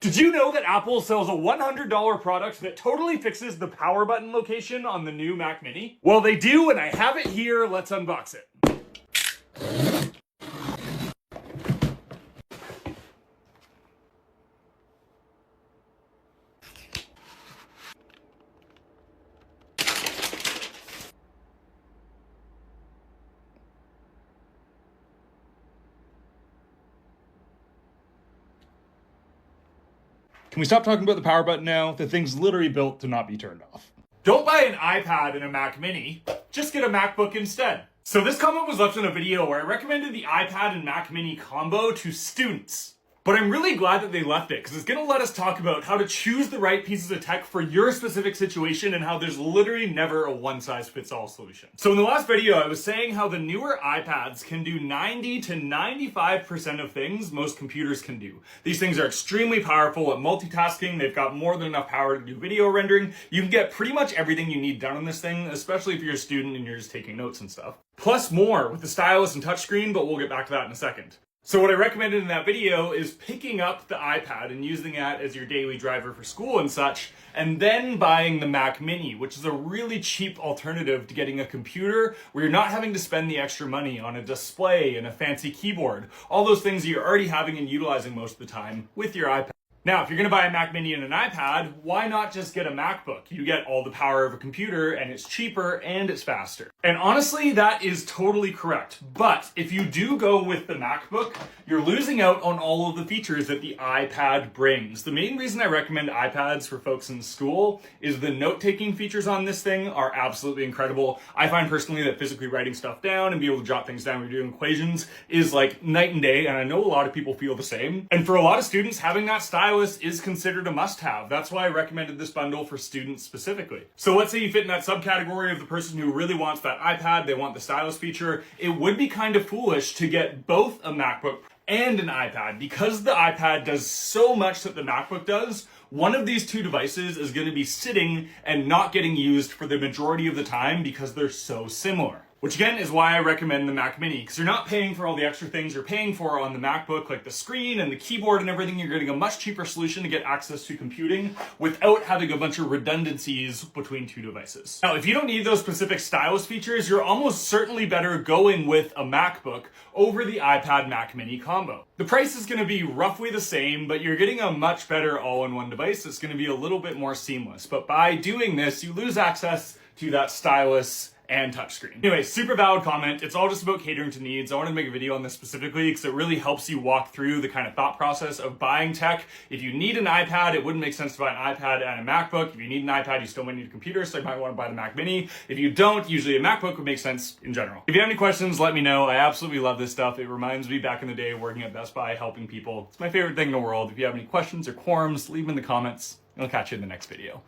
Did you know that Apple sells a $100 product that totally fixes the power button location on the new Mac Mini? Well, they do, and I have it here. Let's unbox it. Can we stop talking about the power button now? The thing's literally built to not be turned off. Don't buy an iPad and a Mac Mini, just get a MacBook instead. So this comment was left in a video where I recommended the iPad and Mac Mini combo to students. But I'm really glad that they left it, because it's gonna let us talk about how to choose the right pieces of tech for your specific situation and how there's literally never a one-size-fits-all solution. So in the last video, I was saying how the newer iPads can do 90 to 95% of things most computers can do. These things are extremely powerful at multitasking. They've got more than enough power to do video rendering. You can get pretty much everything you need done on this thing, especially if you're a student and you're just taking notes and stuff. Plus more with the stylus and touchscreen, but we'll get back to that in a second. So what I recommended in that video is picking up the iPad and using that as your daily driver for school and such, and then buying the Mac Mini, which is a really cheap alternative to getting a computer where you're not having to spend the extra money on a display and a fancy keyboard, all those things that you're already having and utilizing most of the time with your iPad. Now, if you're gonna buy a Mac Mini and an iPad, why not just get a MacBook? You get all the power of a computer, and it's cheaper and it's faster. And honestly, that is totally correct. But if you do go with the MacBook, you're losing out on all of the features that the iPad brings. The main reason I recommend iPads for folks in school is the note-taking features on this thing are absolutely incredible. I find personally that physically writing stuff down and be able to jot things down when you're doing equations is like night and day, and I know a lot of people feel the same. And for a lot of students, having that stylus is considered a must-have. That's why I recommended this bundle for students specifically. So let's say you fit in that subcategory of the person who really wants that iPad, they want the stylus feature. It would be kind of foolish to get both a MacBook and an iPad. Because the iPad does so much that the MacBook does, one of these two devices is going to be sitting and not getting used for the majority of the time because they're so similar. Which again is why I recommend the Mac Mini, because you're not paying for all the extra things you're paying for on the MacBook, like the screen and the keyboard and everything. You're getting a much cheaper solution to get access to computing without having a bunch of redundancies between two devices. Now, if you don't need those specific stylus features, you're almost certainly better going with a MacBook over the iPad Mac Mini combo. The price is going to be roughly the same, but you're getting a much better all-in-one device that's going to be a little bit more seamless. But by doing this, you lose access to that stylus and touchscreen. Anyway, super valid comment. It's all just about catering to needs. I wanted to make a video on this specifically because it really helps you walk through the kind of thought process of buying tech. If you need an iPad, it wouldn't make sense to buy an iPad and a MacBook. If you need an iPad, you still might need a computer, so you might want to buy the Mac Mini. If you don't, usually a MacBook would make sense in general. If you have any questions, let me know. I absolutely love this stuff. It reminds me back in the day working at Best Buy, helping people. It's my favorite thing in the world. If you have any questions or qualms, leave them in the comments, and I'll catch you in the next video.